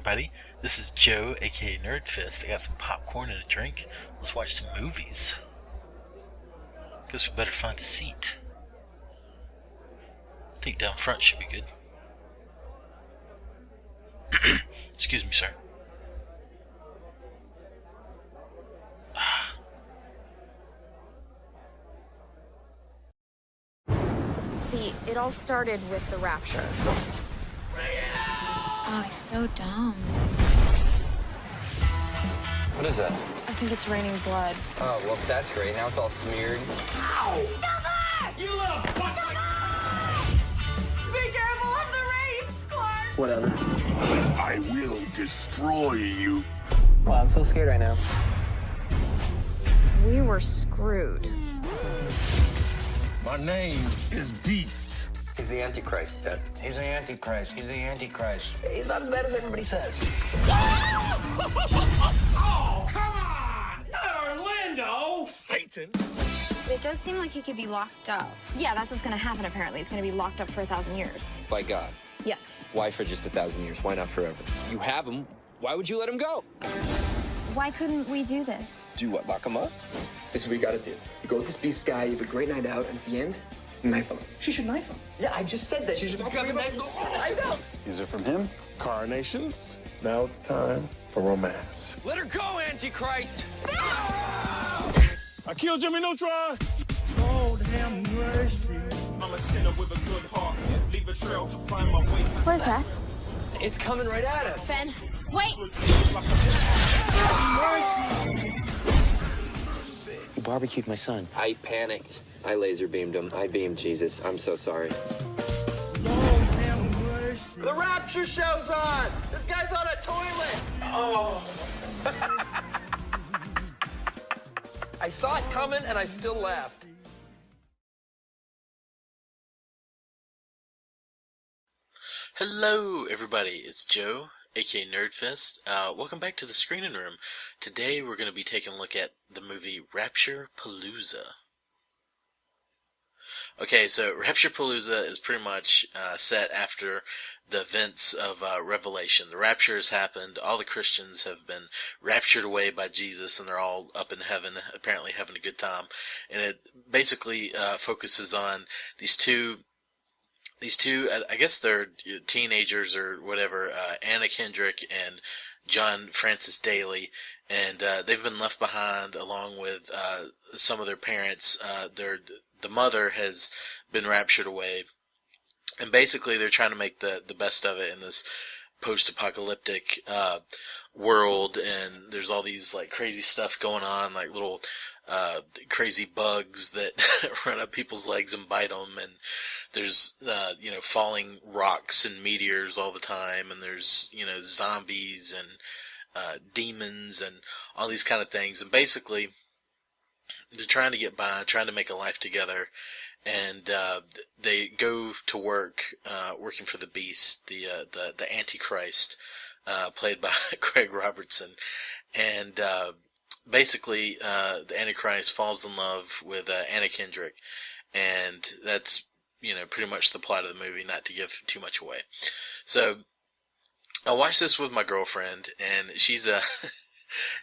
everybody. This is Joe, aka Nerdfist. I got some popcorn and a drink. Let's watch some movies. Guess we better find a seat. I think down front should be good. Excuse me, sir. See, it all started with the Rapture. Oh, he's so dumb. What is that? I think it's raining blood. Oh, well, that's great. Now it's all smeared. Ow! Stop it! You little fuck! Be careful of the rays, Clark! Whatever. I will destroy you. Well, I'm so scared right now. We were screwed. My name is Beast. He's the Antichrist, Dad. He's the Antichrist. He's the Antichrist. He's not as bad as everybody says. Oh, come on! Not Orlando! Satan! It does seem like he could be locked up. Yeah, that's what's gonna happen apparently. He's gonna be locked up for 1,000 years. By God. Yes. Why for just 1,000 years? Why not forever? You have him. Why would you let him go? Why couldn't we do this? Do what, lock him up? This is what you gotta do. You go with this Beast guy, you have a great night out, and at the end, knife him. She should knife him. Yeah, I just said that. She should knife him. I know. These are from him. Carnations. Now it's time for romance. Let her go, Antichrist! I killed Jimmy Neutron! Lord have mercy. I'm a sinner with a good heart. Leave a trail to find my way. What is that? It's coming right at us. Ben, wait! You barbecued my son. I panicked. I laser beamed him. I beamed Jesus. I'm so sorry. Lord have mercy. The Rapture show's on! This guy's on a toilet! Oh. I saw it coming and I still laughed. Hello, everybody. It's Joe, aka Nerdfist. Welcome back to the Screening Room. Today we're going to be taking a look at the movie Rapture-Palooza. Okay, so Rapture-Palooza is pretty much set after the events of Revelation. The rapture has happened. All the Christians have been raptured away by Jesus, and they're all up in heaven, apparently having a good time. And it basically focuses on these two, I guess they're teenagers or whatever, Anna Kendrick and John Francis Daly, and they've been left behind along with some of their parents. The mother has been raptured away, and basically they're trying to make the best of it in this post-apocalyptic world, and there's all these like crazy stuff going on, like little crazy bugs that run up people's legs and bite them, and there's falling rocks and meteors all the time, and there's zombies and demons and all these kind of things, and basically they're trying to get by, trying to make a life together, and they go to work working for the Beast, the Antichrist, played by Craig Robertson, and basically the Antichrist falls in love with Anna Kendrick, and that's pretty much the plot of the movie, not to give too much away. So I watched this with my girlfriend, and she's a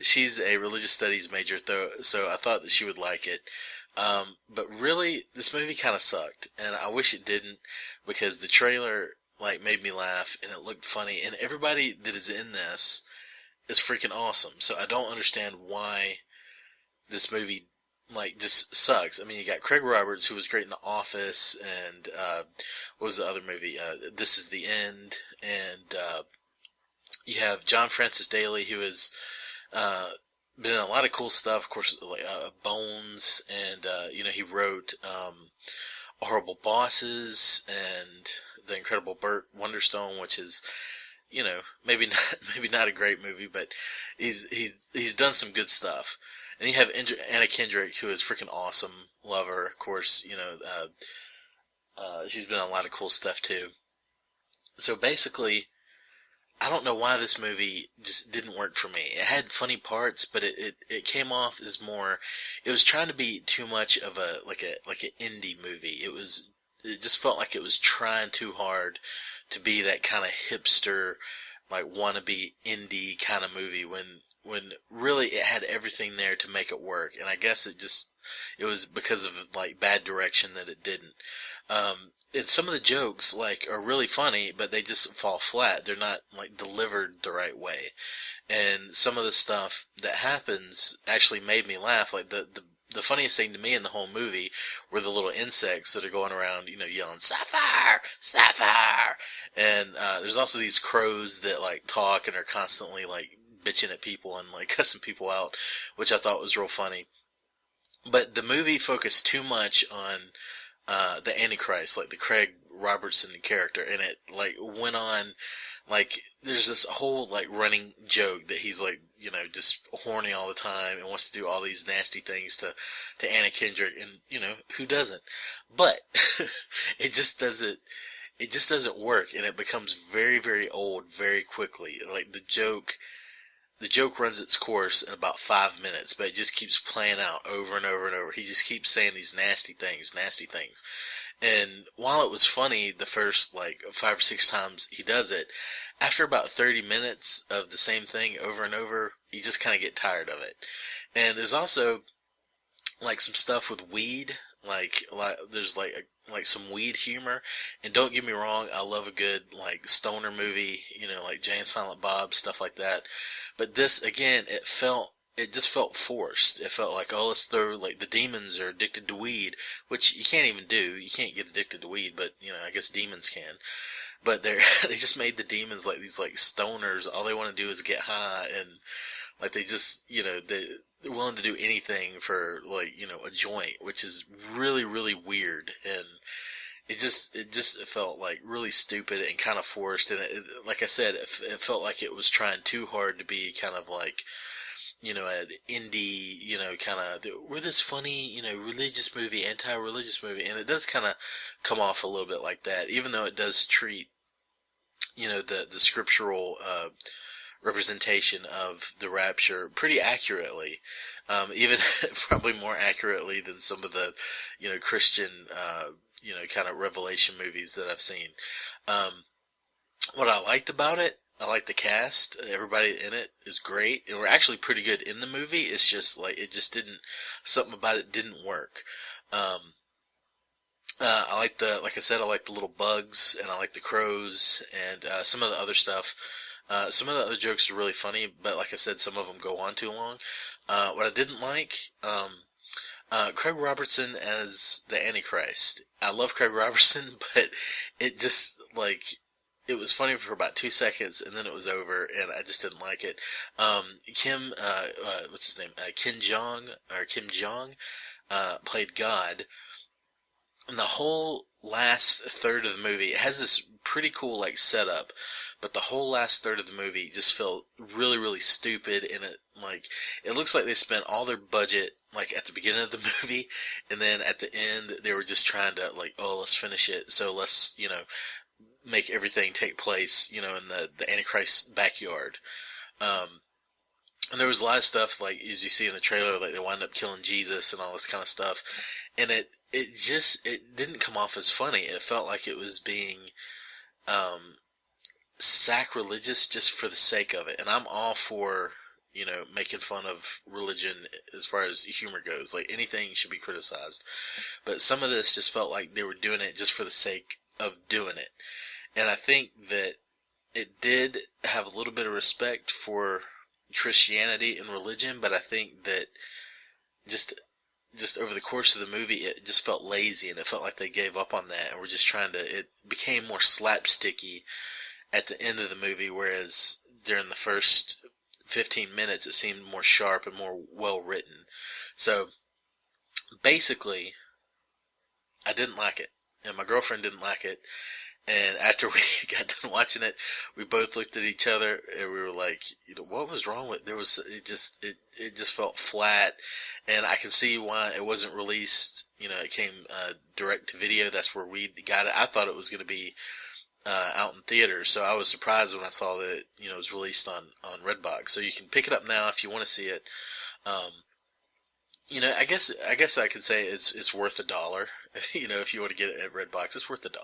she's a religious studies major, so I thought that she would like it. But really, this movie kind of sucked, and I wish it didn't, because the trailer made me laugh, and it looked funny, and everybody that is in this is freaking awesome. So I don't understand why this movie just sucks. I mean, you got Craig Roberts, who was great in The Office, and what was the other movie? This Is the End, and you have John Francis Daly, who has been in a lot of cool stuff. Of course, Bones, and he wrote Horrible Bosses and The Incredible Burt Wonderstone, which is maybe not a great movie, but he's done some good stuff. And you have Anna Kendrick, who is freaking awesome. Love her, of course. She's been in a lot of cool stuff too. So basically, I don't know why this movie just didn't work for me. It had funny parts, but it came off as more. It was trying to be too much of an indie movie. It just felt like it was trying too hard to be that kind of hipster like wannabe indie kind of movie when really it had everything there to make it work. And I guess it was because of like bad direction that it didn't. And some of the jokes like are really funny, but they just fall flat. They're not like delivered the right way. And some of the stuff that happens actually made me laugh. Like the funniest thing to me in the whole movie were the little insects that are going around, yelling, Sapphire! Sapphire! And, there's also these crows that, like, talk and are constantly, like, bitching at people and, like, cussing people out, which I thought was real funny. But the movie focused too much on, the Antichrist, like the Craig Robertson character, and it, like, went on, like, there's this whole, like, running joke that he's, like, just horny all the time and wants to do all these nasty things to Anna Kendrick, and, who doesn't? But, it just doesn't work, and it becomes very, very old very quickly. Like, the joke runs its course in about 5 minutes, but it just keeps playing out over and over and over. He just keeps saying these nasty things. And while it was funny the first, like, 5 or 6 times he does it, after about 30 minutes of the same thing over and over, you just kind of get tired of it. And there's also, like, some stuff with weed. Like there's, like some weed humor. And don't get me wrong, I love a good, like, stoner movie, like Jay and Silent Bob, stuff like that. But this, again, it just felt forced. It felt like, let's throw, like, the demons are addicted to weed, which you can't even do. You can't get addicted to weed, but, I guess demons can. But they just made the demons like these, like, stoners. All they want to do is get high, and, like, they just, they're willing to do anything for, like, a joint, which is really, really weird. And it just felt like really stupid and kind of forced. And like I said, it felt like it was trying too hard to be kind of like, an indie, kind of, we're this funny, religious movie, anti-religious movie. And it does kind of come off a little bit like that, even though it does treat, the scriptural, representation of the rapture pretty accurately, even probably more accurately than some of the, Christian, kind of revelation movies that I've seen. What I liked about it, I like the cast. Everybody in it is great, and we're actually pretty good in the movie. It's just like something about it didn't work. I like like I said, I like the little bugs, and I like the crows, and some of the other stuff. Some of the other jokes are really funny, but like I said, some of them go on too long. What I didn't like, Craig Robertson as the Antichrist. I love Craig Robertson, but it just, like, it was funny for about 2 seconds, and then it was over, and I just didn't like it. What's his name? Kim Jong, played God. And the whole last third of the movie, it has this pretty cool, like, setup, but the whole last third of the movie just felt really, really stupid, and it looks like they spent all their budget, like, at the beginning of the movie, and then at the end, they were just trying to, like, let's finish it, so let's, make everything take place, in the Antichrist's backyard. And there was a lot of stuff, like, as you see in the trailer, like, they wind up killing Jesus and all this kind of stuff, and it didn't come off as funny. It felt like it was being, sacrilegious just for the sake of it. And I'm all for, making fun of religion as far as humor goes. Like, anything should be criticized. But some of this just felt like they were doing it just for the sake of doing it. And I think that it did have a little bit of respect for Christianity and religion, but I think that just over the course of the movie, it just felt lazy, and it felt like they gave up on that, and were just it became more slapsticky at the end of the movie, whereas during the first 15 minutes, it seemed more sharp and more well written. So, basically, I didn't like it, and my girlfriend didn't like it, and after we got done watching it, we both looked at each other, and we were like, what was wrong with it? It just felt flat, and I can see why it wasn't released. It came direct to video. That's where we got it. I thought it was going to be out in theaters, so I was surprised when I saw that it was released on Redbox. So you can pick it up now if you want to see it. I guess I could say it's worth $1. If you want to get it at Redbox, it's worth $1.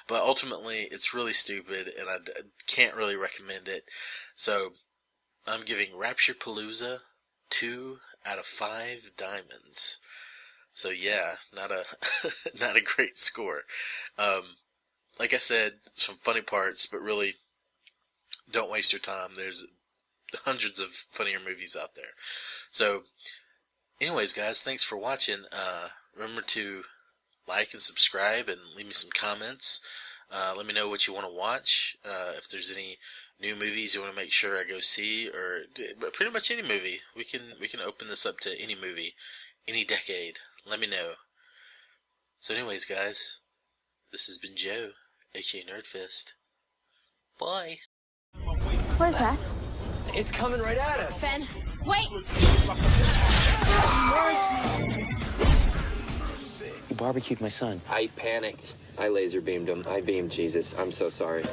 But ultimately, it's really stupid, and I can't really recommend it. So I'm giving Rapture-Palooza 2 out of 5 diamonds. So yeah, not a not a great score. Like I said, some funny parts, but really don't waste your time. There's hundreds of funnier movies out there. So anyways, guys, thanks for watching. Remember to like and subscribe and leave me some comments. Let me know what you want to watch. If there's any new movies you want to make sure I go see, or pretty much any movie. We can open this up to any movie, any decade. Let me know. So anyways, guys, this has been Joe, aka Nerdfist. Bye. Where's that? It's coming right at us. Ben, wait! You barbecued my son. I panicked. I laser beamed him. I beamed Jesus. I'm so sorry.